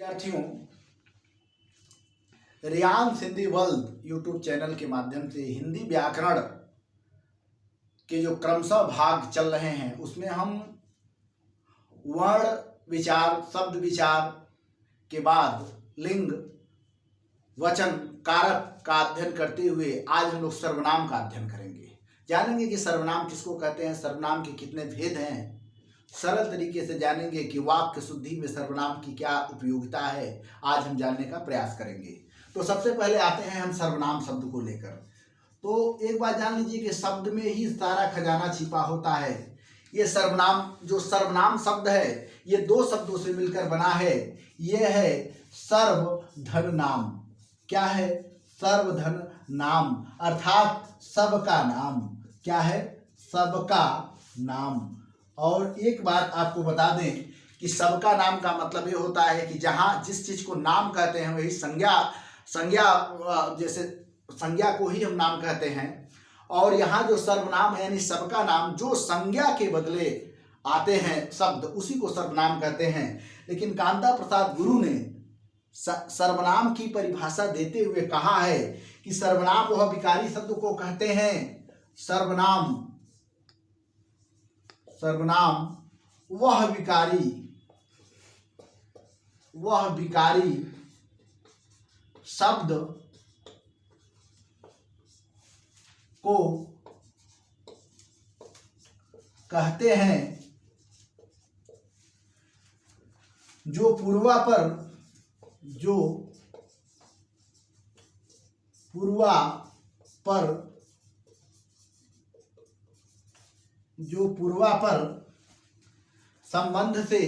विद्यार्थियों, रियांस Hindi world YouTube channel के माध्यम से हिंदी व्याकरण के जो क्रमशः भाग चल रहे हैं उसमें हम वर्ण विचार, शब्द विचार के बाद लिंग, वचन, कारक का अध्ययन करते हुए आज हम लोग सर्वनाम का अध्ययन करेंगे। जानेंगे कि सर्वनाम किसको कहते हैं, सर्वनाम के कितने भेद हैं, सरल तरीके से जानेंगे कि वाक्य शुद्धि में सर्वनाम की क्या उपयोगिता है। आज हम जानने का प्रयास करेंगे। तो सबसे पहले आते हैं हम सर्वनाम शब्द को लेकर। तो एक बात जान लीजिए कि शब्द में ही सारा खजाना छिपा होता है। ये सर्वनाम, जो सर्वनाम शब्द है, ये दो शब्दों से मिलकर बना है। ये है सर्वधन नाम। क्या है? सर्वधन नाम, अर्थात सबका नाम। क्या है? सबका नाम। और एक बात आपको बता दें कि सबका नाम का मतलब ये होता है कि जहाँ जिस चीज को नाम कहते हैं वही संज्ञा जैसे संज्ञा को ही हम नाम कहते हैं। और यहाँ जो सर्वनाम है यानी सबका नाम, जो संज्ञा के बदले आते हैं शब्द, उसी को सर्वनाम कहते हैं। लेकिन कांता प्रसाद गुरु ने सर्वनाम की परिभाषा देते हुए कहा है कि सर्वनाम वह विकारी शब्द को कहते हैं। सर्वनाम वह विकारी शब्द को कहते हैं जो पूर्वापर संबंध से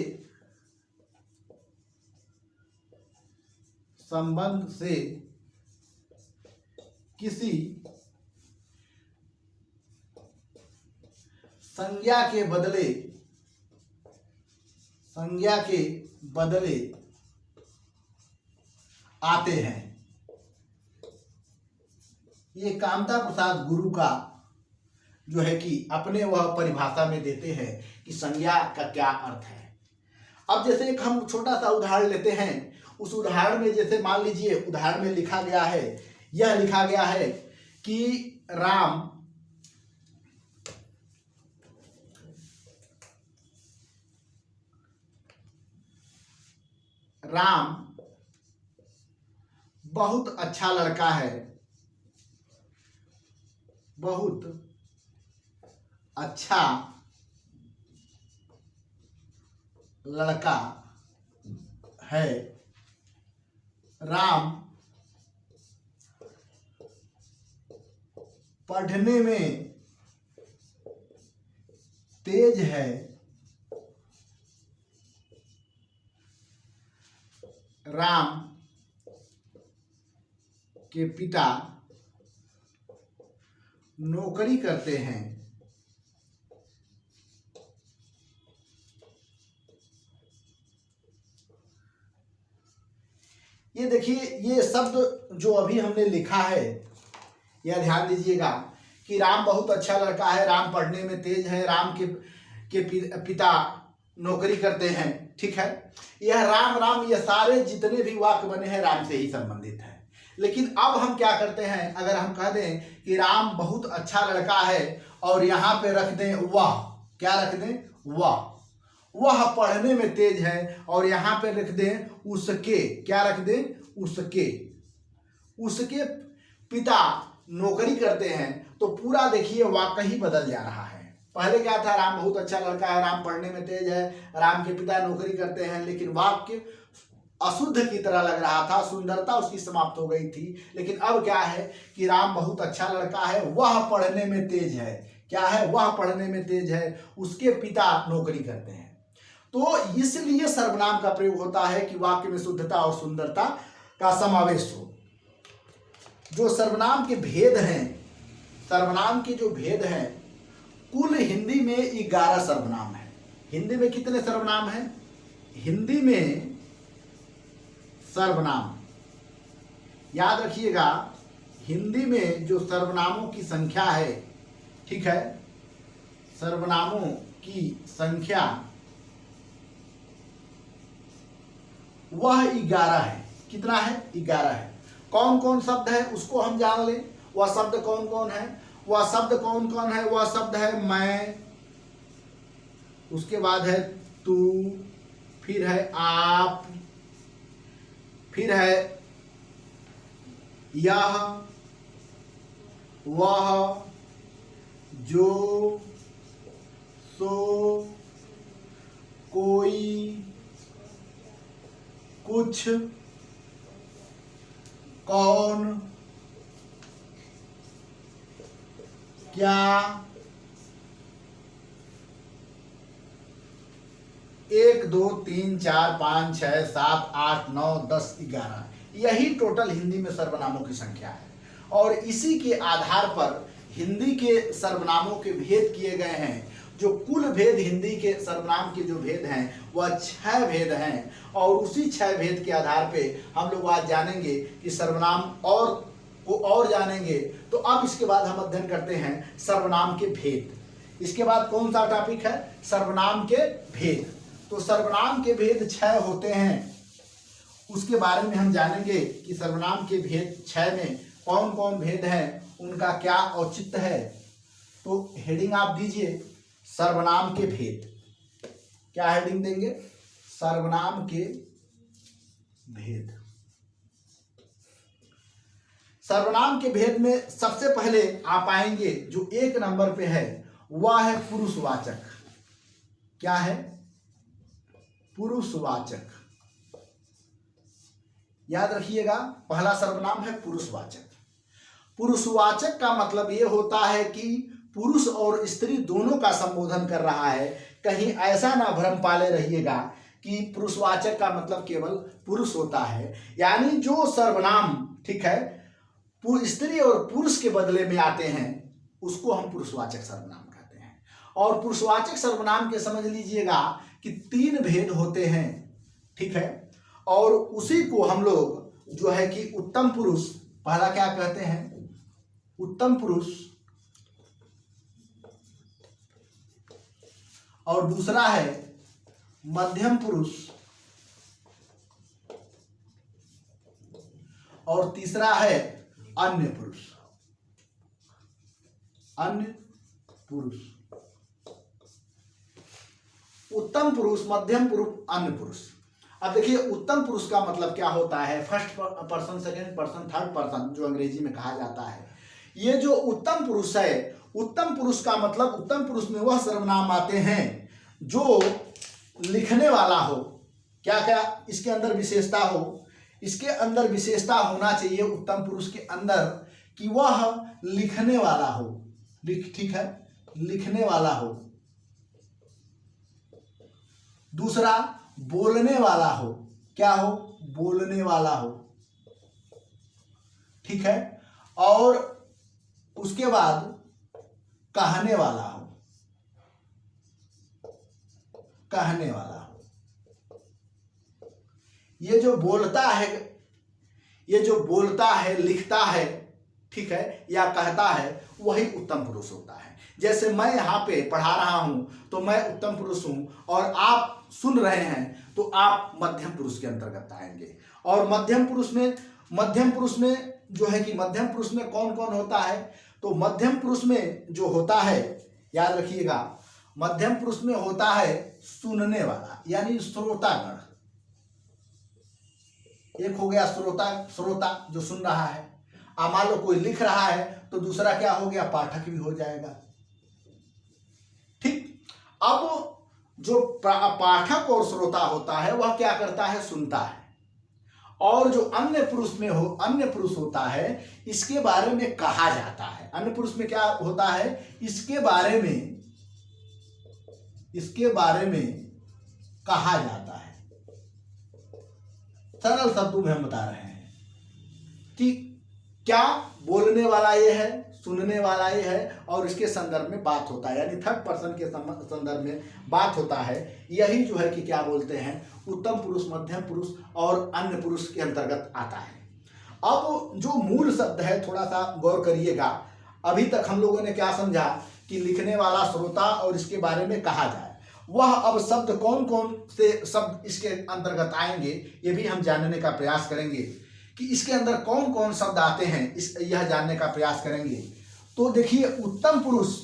किसी संज्ञा के बदले आते हैं। ये कांता प्रसाद गुरु का जो है कि अपने वह परिभाषा में देते हैं कि संज्ञा का क्या अर्थ है। अब जैसे एक हम छोटा सा उदाहरण लेते हैं। उस उदाहरण में जैसे मान लीजिए उदाहरण में लिखा गया है, यह लिखा गया है कि राम बहुत अच्छा लड़का है, बहुत अच्छा लड़का है। राम पढ़ने में तेज है। राम के पिता नौकरी करते हैं। ये देखिए, ये शब्द जो अभी हमने लिखा है, यह ध्यान दीजिएगा कि राम बहुत अच्छा लड़का है, राम पढ़ने में तेज है, राम के पिता नौकरी करते हैं। ठीक है, यह राम ये सारे जितने भी वाक्य बने हैं राम से ही संबंधित है। लेकिन अब हम क्या करते हैं, अगर हम कह दें कि राम बहुत अच्छा लड़का है और यहाँ पे रख दें वह, क्या रख दें? वह पढ़ने में तेज है और यहाँ पे रख दें उसके, क्या रख दें? उसके पिता नौकरी करते हैं, तो पूरा देखिए वाक्य ही बदल जा रहा है। पहले क्या था? राम बहुत अच्छा लड़का है, राम पढ़ने में तेज है, राम के पिता नौकरी करते हैं, लेकिन वाक्य अशुद्ध की तरह लग रहा था, सुंदरता उसकी समाप्त हो गई थी। लेकिन अब क्या है कि राम बहुत अच्छा लड़का है, वह पढ़ने में तेज है। क्या है? वह पढ़ने में तेज है, उसके पिता नौकरी करते हैं। तो इसलिए सर्वनाम का प्रयोग होता है कि वाक्य में शुद्धता और सुंदरता का समावेश हो। जो सर्वनाम के भेद हैं, सर्वनाम के जो भेद हैं, कुल हिंदी में 11 सर्वनाम है। हिंदी में कितने सर्वनाम हैं? हिंदी में सर्वनाम, याद रखिएगा, हिंदी में जो सर्वनामों की संख्या है, ठीक है, सर्वनामों की संख्या वह 11 है। कितना है? 11 है। कौन कौन शब्द है उसको हम जान लें। वह शब्द कौन कौन है? वह शब्द कौन कौन है? वह शब्द है मैं, उसके बाद है तू, फिर है आप, फिर है यह, वह, जो, सो, कोई, कुछ, कौन, क्या, 1 2 3 4 5 6 7 8 9 10 11, यही टोटल हिंदी में सर्वनामों की संख्या है। और इसी के आधार पर हिंदी के सर्वनामों के भेद किए गए हैं। जो कुल भेद हिंदी के सर्वनाम के जो भेद हैं वह 6 भेद हैं। और उसी 6 भेद के आधार पे हम लोग आज जानेंगे कि सर्वनाम और जानेंगे। तो अब इसके बाद हम अध्ययन करते हैं सर्वनाम के भेद। इसके बाद कौन सा टॉपिक है? सर्वनाम के भेद। तो सर्वनाम के भेद 6 होते हैं, उसके बारे में हम जानेंगे कि सर्वनाम के भेद 6 में कौन कौन भेद हैं, उनका क्या औचित्य है। तो हेडिंग आप दीजिए सर्वनाम के भेद। क्या हेडिंग देंगे? सर्वनाम के भेद। सर्वनाम के भेद में सबसे पहले आप आएंगे जो 1 नंबर पे है वह है पुरुषवाचक। क्या है? पुरुषवाचक। याद रखिएगा, पहला सर्वनाम है पुरुषवाचक। पुरुषवाचक का मतलब ये होता है कि पुरुष और स्त्री दोनों का संबोधन कर रहा है। कहीं ऐसा ना भ्रम पाले रहिएगा कि पुरुषवाचक का मतलब केवल पुरुष होता है। यानी जो सर्वनाम, ठीक है, स्त्री और पुरुष के बदले में आते हैं उसको हम पुरुषवाचक सर्वनाम कहते हैं। और पुरुषवाचक सर्वनाम के समझ लीजिएगा कि 3 भेद होते हैं, ठीक है। और उसी को हम लोग जो है कि उत्तम पुरुष, पहला क्या कहते हैं? उत्तम पुरुष, और दूसरा है मध्यम पुरुष, और तीसरा है अन्य पुरुष। अन्य पुरुष, उत्तम पुरुष, मध्यम पुरुष, अन्य पुरुष। अब देखिए उत्तम पुरुष का मतलब क्या होता है? First person, second person, third person जो अंग्रेजी में कहा जाता है। ये जो उत्तम पुरुष है, उत्तम पुरुष का मतलब, उत्तम पुरुष में वह सर्वनाम आते हैं जो लिखने वाला हो। क्या क्या इसके अंदर विशेषता हो? इसके अंदर विशेषता होना चाहिए उत्तम पुरुष के अंदर कि वह लिखने वाला हो। ठीक है, लिखने वाला हो। दूसरा बोलने वाला हो। क्या हो? बोलने वाला हो, ठीक है। और उसके बाद कहने वाला हो। कहने वाला हो। ये जो बोलता है, ये जो बोलता है, लिखता है, ठीक है, या कहता है, वही उत्तम पुरुष होता है। जैसे मैं यहाँ पे पढ़ा रहा हूं तो मैं उत्तम पुरुष हूं, और आप सुन रहे हैं तो आप मध्यम पुरुष के अंतर्गत आएंगे। और मध्यम पुरुष में जो है कि मध्यम पुरुष में कौन कौन होता है? तो मध्यम पुरुष में जो होता है, याद रखिएगा, मध्यम पुरुष में होता है सुनने वाला, यानी श्रोतागण। एक हो गया श्रोता जो सुन रहा है। मान लो कोई लिख रहा है तो दूसरा क्या हो गया? पाठक भी हो जाएगा, ठीक। अब जो पाठक और श्रोता होता है वह क्या करता है? सुनता है। और जो अन्य पुरुष होता है, इसके बारे में कहा जाता है। अन्य पुरुष में क्या होता है? इसके बारे में कहा जाता है। सरल शब्दों में हम बता रहे हैं कि क्या बोलने वाला ये है, सुनने वाला ये है, और इसके संदर्भ में बात होता है, यानी थर्ड पर्सन के संदर्भ में बात होता है। यही जो है कि क्या बोलते हैं? उत्तम पुरुष, मध्यम पुरुष और अन्य पुरुष के अंतर्गत आता है। अब जो मूल शब्द है, थोड़ा सा गौर करिएगा। अभी तक हम लोगों ने क्या समझा कि लिखने वाला, श्रोता, और इसके बारे में कहा जाए। वह अब शब्द कौन कौन से शब्द इसके अंतर्गत आएंगे ये भी हम जानने का प्रयास करेंगे कि इसके अंदर कौन कौन शब्द आते हैं, यह जानने का प्रयास करेंगे। तो देखिए, उत्तम पुरुष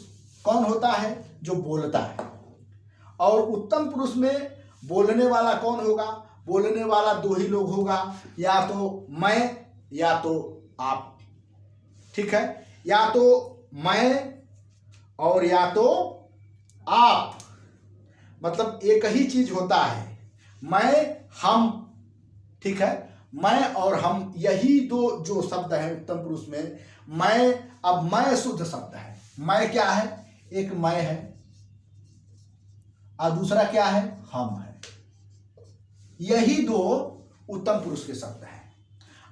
कौन होता है? जो बोलता है। और उत्तम पुरुष में बोलने वाला कौन होगा? बोलने वाला दो ही लोग होगा, या तो मैं या तो आप। ठीक है, या तो मैं और या तो आप, मतलब एक ही चीज होता है, मैं हम। ठीक है, मैं और हम, यही दो जो शब्द है उत्तम पुरुष में। मैं, अब मैं शुद्ध शब्द है। मैं क्या है? एक मैं है और दूसरा क्या है? हम है। यही दो उत्तम पुरुष के शब्द हैं।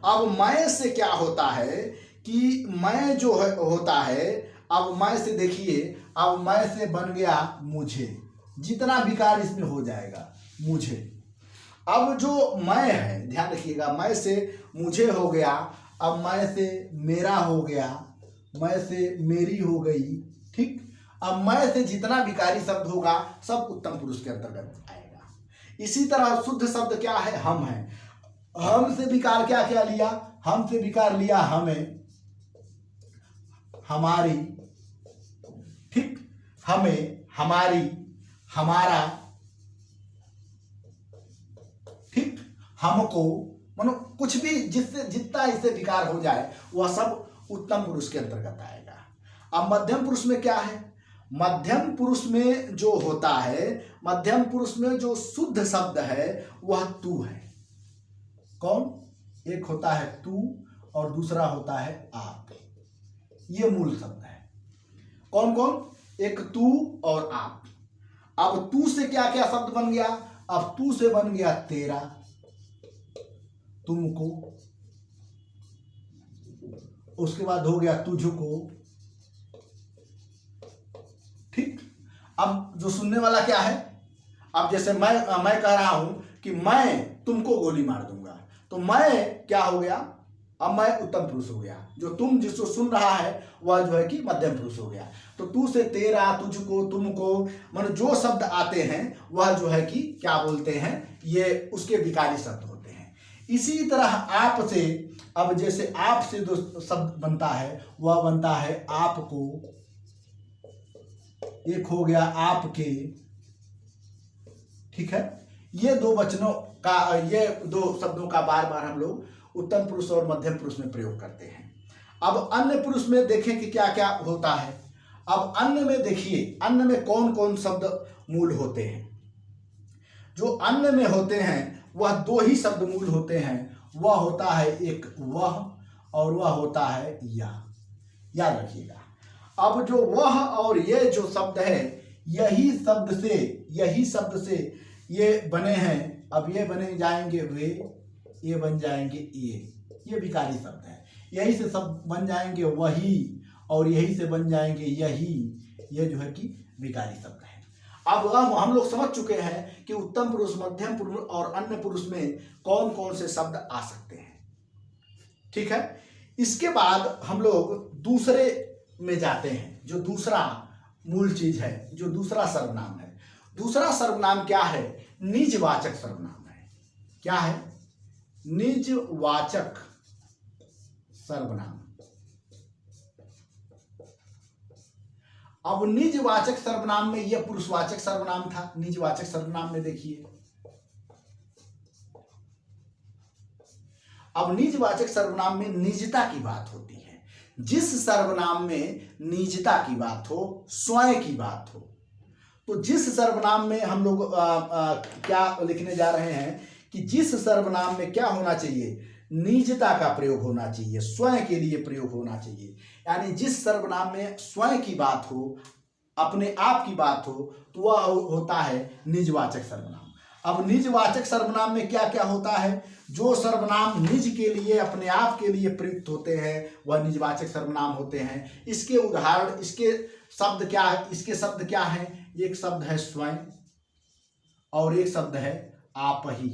अब मैं से क्या होता है कि मैं जो है होता है, अब मैं से देखिए, अब मैं से बन गया मुझे, जितना विकार इसमें हो जाएगा मुझे। अब जो मैं है, ध्यान रखिएगा, मैं से मुझे हो गया, अब मैं से मेरा हो गया, मैं से मेरी हो गई। ठीक, अब मैं से जितना विकारी शब्द होगा सब उत्तम पुरुष के अंतर्गत आएगा। इसी तरह शुद्ध शब्द क्या है? हम है। हम से विकार क्या क्या लिया? हम से विकार लिया हमें, हमारी। ठीक, हमें, हमारी, हमारा। ठीक, हमको, मानो कुछ भी जिससे जितना इससे विकार हो जाए वह सब उत्तम पुरुष के अंतर्गत आएगा। अब मध्यम पुरुष में क्या है? मध्यम पुरुष में जो होता है, मध्यम पुरुष में जो शुद्ध शब्द है वह तू है। कौन? एक होता है तू और दूसरा होता है आप। ये मूल शब्द है। कौन कौन? एक तू और आप। अब तू से क्या क्या शब्द बन गया? अब तू से बन गया तेरा, तुमको, उसके बाद हो गया तुझको। ठीक, अब जो सुनने वाला क्या है? अब जैसे मैं कह रहा हूं कि मैं तुमको गोली मार दूंगा, तो मैं क्या हो गया? अब मैं उत्तम पुरुष हो गया। जो तुम जिसको सुन रहा है वह जो है कि मध्यम पुरुष हो गया। तो तू से तेरा, तुझको, तुमको, मतलब जो शब्द आते हैं वह जो है कि क्या बोलते हैं, ये उसके विकारी शब्द होते हैं। इसी तरह आप से, अब जैसे आप से जो शब्द बनता है वह बनता है आपको, एक हो गया आपके। ठीक है, ये दो वचनों का, ये दो शब्दों का बार बार हम लोग उत्तम पुरुष और मध्यम पुरुष में प्रयोग करते हैं। अब अन्य पुरुष में देखें कि क्या क्या होता है। अब अन्य में देखिए, अन्य में कौन कौन शब्द मूल होते हैं। जो अन्य में होते हैं वह दो ही शब्द मूल होते हैं। वह होता है एक वह और वह होता है यह। याद रखिएगा, अब जो वह और ये जो शब्द है, यही शब्द से ये बने हैं। अब ये बने जाएंगे वे, ये बन जाएंगे ये विकारी शब्द है। यही से सब बन जाएंगे वही, और यही से बन जाएंगे यही, ये जो है कि विकारी शब्द है। अब हम लोग समझ चुके हैं कि उत्तम पुरुष, मध्यम पुरुष और अन्य पुरुष में कौन कौन से शब्द आ सकते हैं। ठीक है, इसके बाद हम लोग दूसरे में जाते हैं। जो दूसरा मूल चीज है, जो दूसरा सर्वनाम है। दूसरा सर्वनाम क्या है? निजवाचक सर्वनाम है। क्या है? निजवाचक सर्वनाम। अब निजवाचक सर्वनाम में यह पुरुषवाचक सर्वनाम था। निजवाचक सर्वनाम में देखिए, अब निजवाचक सर्वनाम में निजता की बात होती है। जिस सर्वनाम में निजता की बात हो, स्वयं की बात हो, तो जिस सर्वनाम में हम लोग क्या लिखने जा रहे हैं कि जिस सर्वनाम में क्या होना चाहिए? निजता का प्रयोग होना चाहिए, स्वयं के लिए प्रयोग होना चाहिए। यानी जिस सर्वनाम में स्वयं की बात हो, अपने आप की बात हो, तो वह होता है निजवाचक सर्वनाम। अब निजवाचक सर्वनाम में क्या क्या होता है? जो सर्वनाम निज के लिए, अपने आप के लिए प्रयुक्त होते हैं वह निजवाचक सर्वनाम होते हैं। इसके उदाहरण, इसके शब्द क्या है? इसके शब्द क्या है? एक शब्द है स्वयं और एक शब्द है आप ही।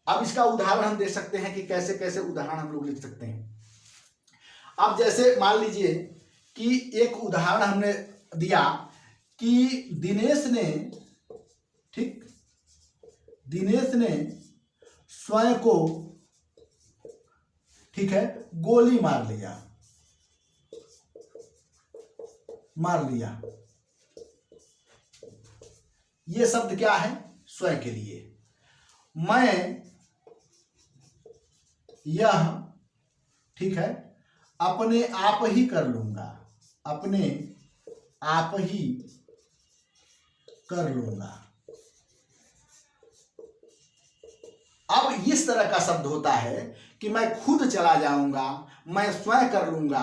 अब इसका उदाहरण हम दे सकते हैं कि कैसे कैसे उदाहरण हम लोग लिख सकते हैं। अब जैसे मान लीजिए कि एक उदाहरण हमने दिया कि दिनेश ने, ठीक, दिनेश ने स्वयं को, ठीक है, गोली मार लिया, ये शब्द क्या है? स्वयं के लिए। मैं यह, ठीक है, अपने आप ही कर लूंगा, अपने आप ही कर लूंगा। अब इस तरह का शब्द होता है कि मैं खुद चला जाऊंगा, मैं स्वयं कर लूंगा।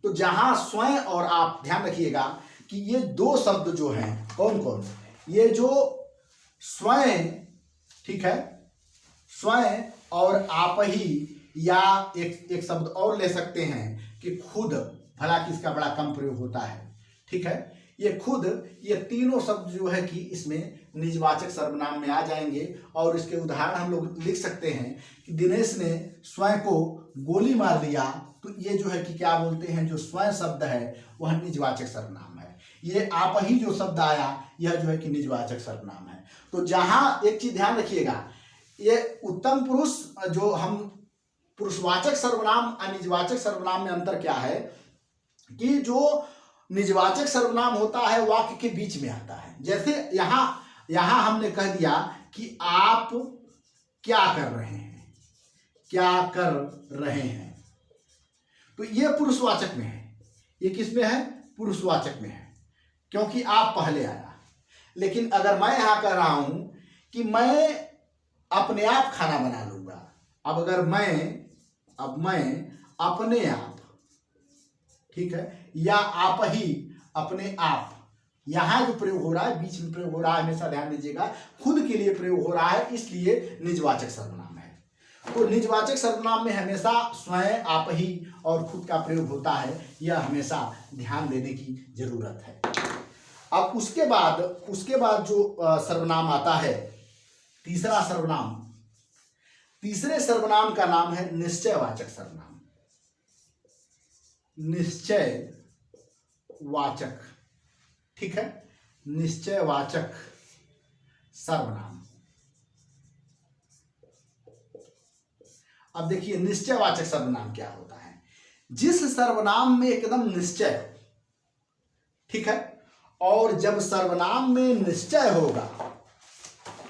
तो जहां स्वयं और आप, ध्यान रखिएगा कि ये दो शब्द जो हैं, कौन कौन, ये जो स्वयं, ठीक है, स्वयं और आप ही, या एक शब्द और ले सकते हैं कि खुद, भला कि इसका बड़ा कम प्रयोग होता है, ठीक है, ये खुद, ये तीनों शब्द जो है कि इसमें निजवाचक सर्वनाम में आ जाएंगे। और इसके उदाहरण हम लोग लिख सकते हैं कि दिनेश ने स्वयं को गोली मार दिया, तो ये जो है कि क्या बोलते हैं, जो स्वयं शब्द है वह निजवाचक सर्वनाम है। ये आप ही जो शब्द आया, यह जो है कि निजवाचक सर्वनाम है। तो जहां एक चीज ध्यान रखिएगा, ये उत्तम पुरुष, जो हम पुरुषवाचक सर्वनाम और निजवाचक सर्वनाम में अंतर क्या है कि जो निजवाचक सर्वनाम होता है वाक्य के बीच में आता है। जैसे यहां हमने कह दिया कि आप क्या कर रहे हैं, क्या कर रहे हैं, तो ये पुरुषवाचक में है। ये किस में है? पुरुषवाचक में है, क्योंकि आप पहले आया। लेकिन अगर मैं यहां कह रहा हूं कि मैं अपने आप खाना बना लूंगा, अब अगर मैं अपने आप, ठीक है, या आप ही अपने आप, यहां जो प्रयोग हो रहा है, बीच में प्रयोग हो रहा है, हमेशा ध्यान दीजिएगा, खुद के लिए प्रयोग हो रहा है, इसलिए निजवाचक सर्वनाम है। तो निजवाचक सर्वनाम में हमेशा स्वयं, आप ही और खुद का प्रयोग होता है, यह हमेशा ध्यान देने की जरूरत है। अब उसके बाद जो सर्वनाम आता है, तीसरा सर्वनाम, तीसरे सर्वनाम का नाम है निश्चयवाचक सर्वनाम। निश्चयवाचक, ठीक है, निश्चयवाचक सर्वनाम। अब देखिए निश्चयवाचक सर्वनाम क्या होता है। जिस सर्वनाम में एकदम निश्चय, ठीक है, और जब सर्वनाम में निश्चय होगा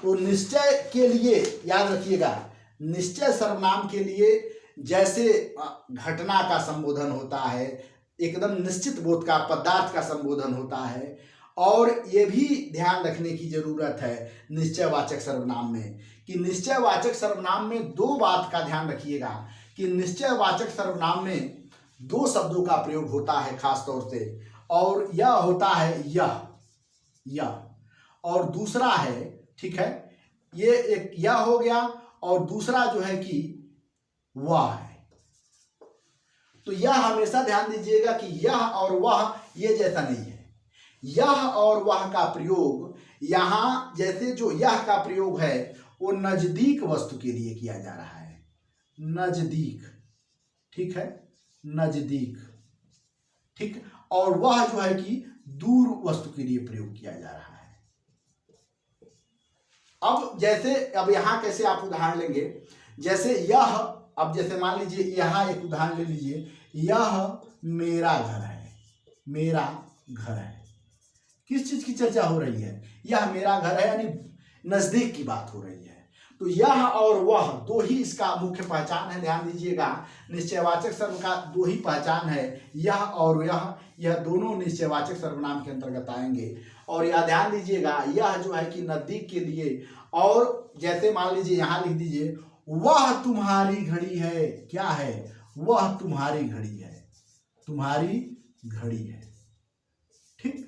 तो निश्चय के लिए याद रखिएगा, निश्चय सर्वनाम के लिए जैसे घटना का संबोधन होता है, एकदम निश्चित बोध का, पदार्थ का संबोधन होता है। और ये भी ध्यान रखने की जरूरत है निश्चयवाचक सर्वनाम में कि निश्चयवाचक सर्वनाम में दो बात का ध्यान रखिएगा कि निश्चयवाचक सर्वनाम में दो शब्दों का प्रयोग होता है खास तौर से, और यह होता है यह, और दूसरा है, ठीक है, ये एक यह हो गया, और दूसरा जो है कि वह है। तो यह हमेशा ध्यान दीजिएगा कि यह और वह ये जैसा नहीं है। यह और वह का प्रयोग यहां, जैसे जो यह का प्रयोग है वो नजदीक वस्तु के लिए किया जा रहा है, नजदीक, ठीक है, नजदीक, ठीक, और वह जो है कि दूर वस्तु के लिए प्रयोग किया जा रहा है। अब जैसे, अब यहां कैसे आप उदाहरण लेंगे, जैसे यह, अब जैसे मान लीजिए यहां एक उदाहरण ले लीजिए, यह मेरा घर है, मेरा घर है। किस चीज की चर्चा हो रही है? यह मेरा घर है, यानी नजदीक की बात हो रही है। तो यह और वह दो ही इसका मुख्य पहचान है। ध्यान दीजिएगा, निश्चयवाचक सर्व का दो ही पहचान है, यह और यह दोनों निश्चयवाचक सर्वनाम के अंतर्गत आएंगे। और यह ध्यान दीजिएगा, यह जो है कि नजदीक के लिए, और जैसे मान लीजिए यहां लिख दीजिए, वह तुम्हारी घड़ी है। क्या है? वह तुम्हारी घड़ी है, तुम्हारी घड़ी है, ठीक।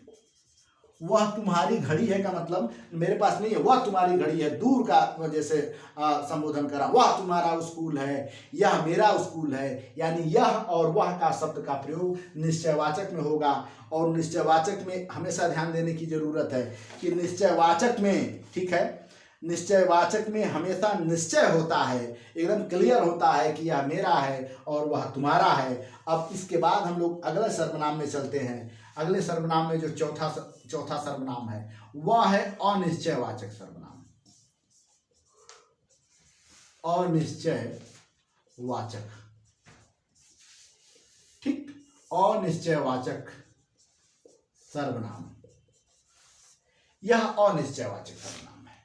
वह तुम्हारी घड़ी है का मतलब मेरे पास नहीं है, वह तुम्हारी घड़ी है, दूर का जैसे संबोधन करा, वह तुम्हारा स्कूल है, यह मेरा स्कूल है। यानी यह और वह का शब्द का प्रयोग निश्चयवाचक में होगा। और निश्चयवाचक में हमेशा ध्यान देने की जरूरत है कि निश्चयवाचक में, ठीक है, निश्चयवाचक में हमेशा निश्चय होता है, एकदम क्लियर होता है कि यह मेरा है और वह तुम्हारा है। अब इसके बाद हम लोग अगले सर्वनाम में चलते हैं। अगले सर्वनाम में जो चौथा सर्वनाम है वह है अनिश्चयवाचक सर्वनाम। अनिश्चयवाचक, ठीक, अनिश्चयवाचक सर्वनाम, यह अनिश्चयवाचक सर्वनाम है।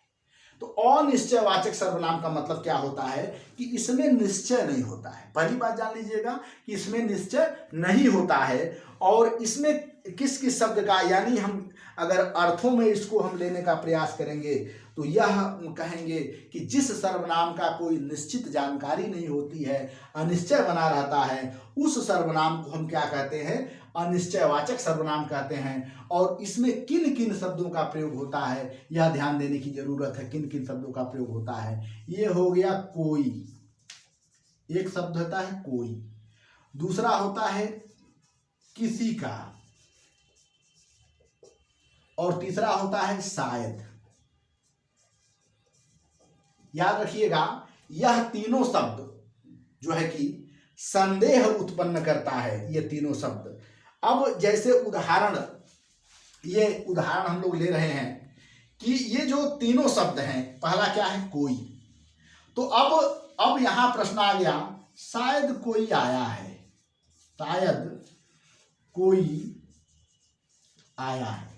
तो अनिश्चयवाचक सर्वनाम का मतलब क्या होता है कि इसमें निश्चय नहीं होता है। पहली बात जान लीजिएगा कि इसमें निश्चय नहीं होता है। और इसमें किस किस शब्द का, यानी हम अगर अर्थों में इसको हम लेने का प्रयास करेंगे तो यह कहेंगे कि जिस सर्वनाम का कोई निश्चित जानकारी नहीं होती है, अनिश्चय बना रहता है, उस सर्वनाम को हम क्या कहते हैं, अनिश्चयवाचक सर्वनाम कहते हैं। और इसमें किन किन शब्दों का प्रयोग होता है यह ध्यान देने की जरूरत है। किन किन शब्दों का प्रयोग होता है, ये हो गया कोई, एक शब्द होता है कोई, दूसरा होता है किसी का, और तीसरा होता है शायद। याद रखिएगा यह तीनों शब्द जो है कि संदेह उत्पन्न करता है, ये तीनों शब्द। अब जैसे उदाहरण, ये उदाहरण हम लोग ले रहे हैं कि ये जो तीनों शब्द हैं, पहला क्या है कोई, तो अब यहां प्रश्न आ गया शायद कोई आया है, शायद कोई आया है।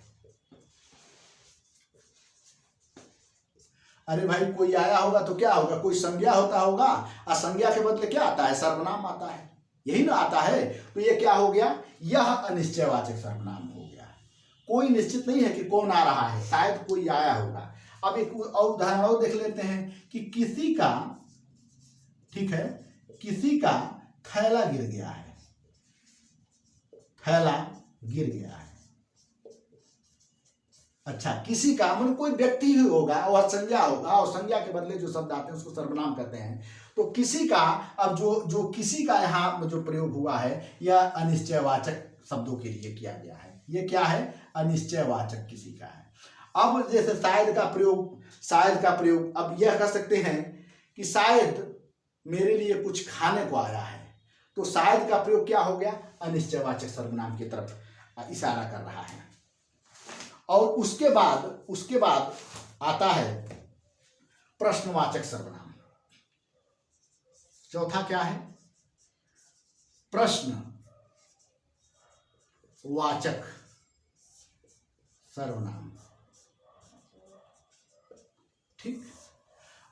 अरे भाई कोई आया होगा तो क्या होगा, कोई संज्ञा होता होगा, और संज्ञा के बदले क्या आता है, सर्वनाम आता है, यही ना आता है। तो ये क्या हो गया, यह अनिश्चयवाचक सर्वनाम हो गया। कोई निश्चित नहीं है कि कौन आ रहा है, शायद कोई आया होगा। अब एक और उदाहरण और देख लेते हैं कि किसी का, ठीक है, किसी का थैला गिर गया है, थैला गिर गया है। अच्छा, किसी का मतलब कोई व्यक्ति ही होगा और संज्ञा होगा, और संज्ञा के बदले जो शब्द आते हैं उसको सर्वनाम कहते हैं। तो किसी का, अब जो किसी का यहाँ जो प्रयोग हुआ है यह अनिश्चयवाचक शब्दों के लिए किया गया है। ये क्या है, अनिश्चयवाचक किसी का है। अब जैसे शायद का प्रयोग, अब यह कह सकते हैं कि शायद मेरे लिए कुछ खाने को आया है, तो शायद का प्रयोग क्या हो गया, अनिश्चयवाचक सर्वनाम की तरफ इशारा कर रहा है। और उसके बाद आता है प्रश्नवाचक सर्वनाम। चौथा क्या है, प्रश्नवाचक सर्वनाम, ठीक।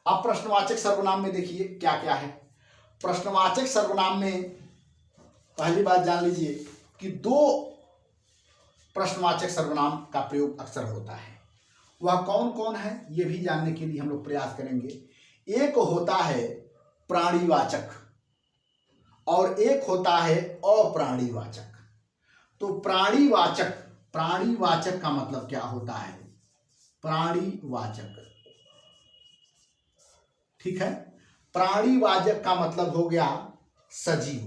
अब प्रश्नवाचक सर्वनाम में देखिए क्या क्या है। प्रश्नवाचक सर्वनाम में पहली बात जान लीजिए कि दो प्रश्नवाचक सर्वनाम का प्रयोग अक्सर होता है। वह कौन कौन है ये भी जानने के लिए हम लोग प्रयास करेंगे। एक होता है प्राणीवाचक और एक होता है अप्राणीवाचक। तो प्राणीवाचक का मतलब क्या होता है, प्राणीवाचक, ठीक है। प्राणीवाचक का मतलब हो गया सजीव।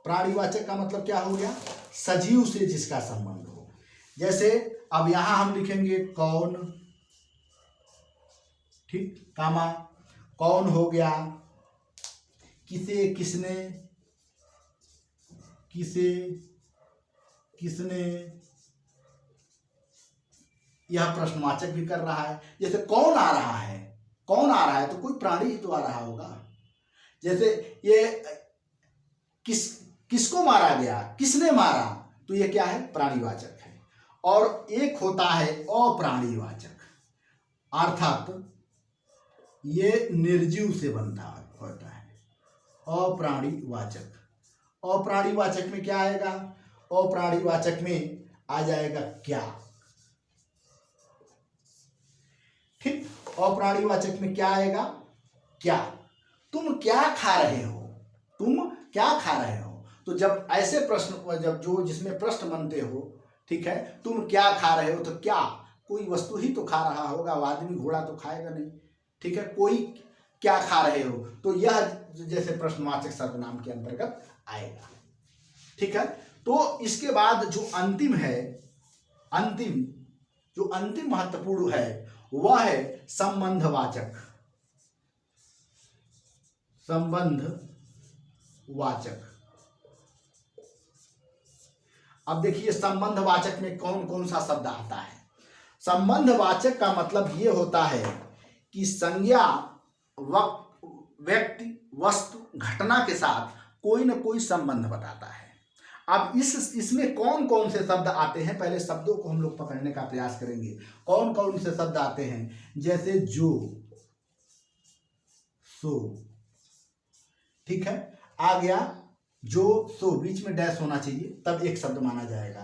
प्राणीवाचक का मतलब क्या हो गया, सजीव से जिसका संबंध हो। जैसे अब यहां हम लिखेंगे कौन, ठीक, कामा, कौन हो गया, किसे, किसने, किसे, किसने, यह प्रश्नवाचक भी कर रहा है। जैसे कौन आ रहा है, कौन आ रहा है तो कोई प्राणी ही तो आ रहा होगा। जैसे ये किसको मारा गया, किसने मारा, तो ये क्या है, प्राणीवाचक है। और एक होता है अप्राणीवाचक, अर्थात ये निर्जीव से बनता होता है, अप्राणीवाचक। अप्राणीवाचक में क्या आएगा, अप्राणीवाचक में आ जाएगा क्या, ठीक। अप्राणीवाचक में क्या आएगा, क्या। तुम क्या खा रहे हो, तुम क्या खा रहे हो। तो जब ऐसे प्रश्न, जब जो जिसमें प्रश्न बनते हो, ठीक है, तुम क्या खा रहे हो, तो क्या कोई वस्तु ही तो खा रहा होगा, आदमी घोड़ा तो खाएगा नहीं, ठीक है। कोई क्या खा रहे हो, तो यह जैसे प्रश्नवाचक सर्वनाम के अंतर्गत आएगा, ठीक है। तो इसके बाद जो अंतिम है, जो अंतिम महत्वपूर्ण है वह है संबंधवाचक। संबंधवाचक, अब देखिए संबंधवाचक में कौन कौन सा शब्द आता है। संबंधवाचक का मतलब ये होता है कि संज्ञा व्यक्ति वस्तु घटना के साथ कोई न कोई संबंध बताता है। अब इसमें कौन कौन से शब्द आते हैं, पहले शब्दों को हम लोग पकड़ने का प्रयास करेंगे। कौन कौन से शब्द आते हैं, जैसे जो, सो, ठीक है, आ गया जो सो, बीच में डैश होना चाहिए तब एक शब्द माना जाएगा।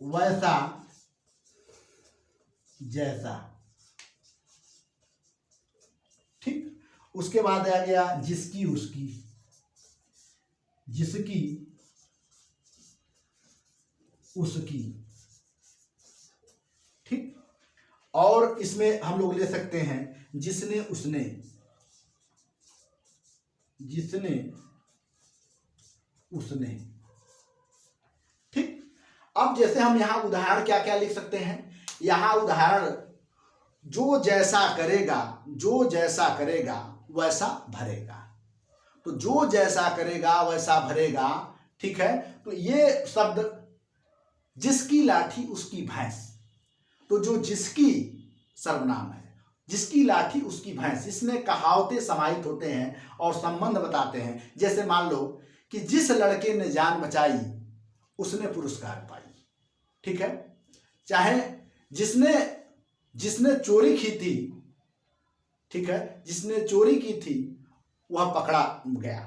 वैसा, जैसा, ठीक। उसके बाद आ गया जिसकी उसकी, जिसकी उसकी, ठीक। और इसमें हम लोग ले सकते हैं जिसने उसने, जिसने उसने, ठीक। अब जैसे हम यहां उदाहरण क्या क्या लिख सकते हैं, यहां उदाहरण जो जैसा करेगा, जो जैसा करेगा वैसा भरेगा। तो जो जैसा करेगा वैसा भरेगा, ठीक है। तो ये शब्द जिसकी लाठी उसकी भैंस, तो जो जिसकी सर्वनाम है, जिसकी लाठी उसकी भैंस, इसमें कहावतें समाहित होते हैं और संबंध बताते हैं। जैसे मान लो कि जिस लड़के ने जान बचाई उसने पुरस्कार पाई, ठीक है। चाहे जिसने चोरी की थी, ठीक है, जिसने चोरी की थी वह पकड़ा गया,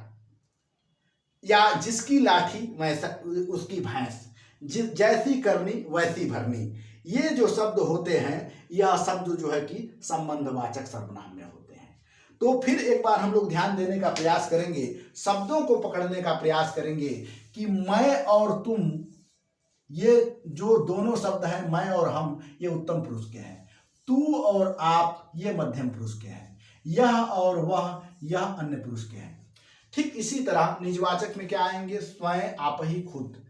या जिसकी लाठी वैसा उसकी भैंस, जैसी करनी वैसी भरनी। ये जो शब्द होते हैं, यह शब्द जो है कि संबंधवाचक सर्वनाम में होते हैं। तो फिर एक बार हम लोग ध्यान देने का प्रयास करेंगे, शब्दों को पकड़ने का प्रयास करेंगे कि मैं और तुम, ये जो दोनों शब्द हैं, मैं और हम, ये उत्तम पुरुष के हैं। तू और आप, ये मध्यम पुरुष के हैं। यह और वह, यह अन्य पुरुष के हैं। ठीक इसी तरह निजवाचक में क्या आएंगे, स्वयं, आप ही, खुद।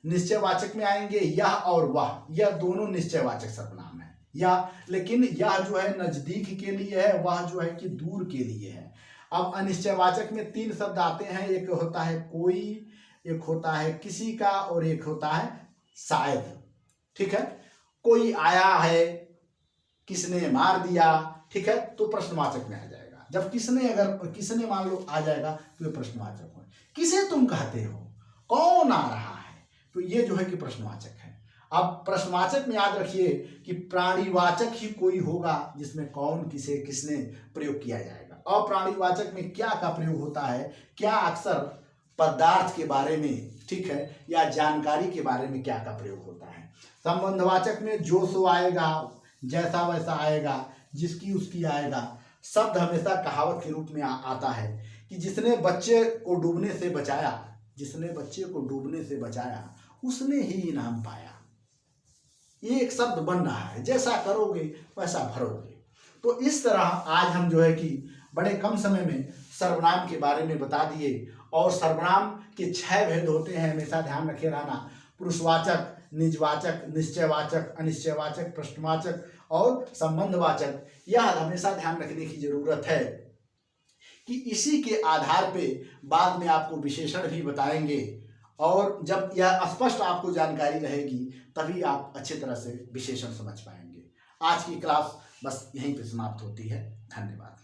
निश्चयवाचक में आएंगे यह और वह, यह दोनों निश्चयवाचक सर्वनाम है। यह, लेकिन यह जो है नजदीक के लिए है, वह जो है कि दूर के लिए है। अब अनिश्चयवाचक में 3 शब्द आते हैं, एक होता है कोई, एक होता है किसी का, और एक होता है शायद, ठीक है। कोई आया है, किसने मार दिया, ठीक है, तो प्रश्नवाचक में आ जाएगा। जब किसने, अगर किसने मान लो आ जाएगा तो ये प्रश्नवाचक हो। किसे तुम कहते हो, कौन आ रहा है, तो ये जो है कि प्रश्नवाचक है। अब प्रश्नवाचक में याद रखिए कि प्राणीवाचक ही कोई होगा जिसमें कौन, किसे, किसने प्रयोग किया जाएगा। और प्राणीवाचक में क्या का प्रयोग होता है, क्या अक्सर पदार्थ के बारे में, ठीक है, या जानकारी के बारे में क्या का प्रयोग होता है। संबंधवाचक में जो सो आएगा, जैसा वैसा आएगा, जिसकी उसकी आएगा। शब्द हमेशा कहावत के रूप में आता है कि जिसने बच्चे को डूबने से बचाया, जिसने बच्चे को डूबने से बचाया उसने ही इनाम पाया। ये एक शब्द बन रहा है, जैसा करोगे वैसा भरोगे। तो इस तरह आज हम जो है कि बड़े कम समय में सर्वनाम के बारे में बता दिए। और सर्वनाम के 6 भेद होते हैं, हमेशा ध्यान रखे रहना। पुरुषवाचक, निजवाचक, निश्चयवाचक, अनिश्चयवाचक, प्रश्नवाचक और संबंधवाचक। यह हमेशा ध्यान रखने की जरूरत है कि इसी के आधार पे बाद में आपको विशेषण भी बताएंगे। और जब यह स्पष्ट आपको जानकारी रहेगी तभी आप अच्छी तरह से विशेषण समझ पाएंगे। आज की क्लास बस यहीं पे समाप्त होती है। धन्यवाद।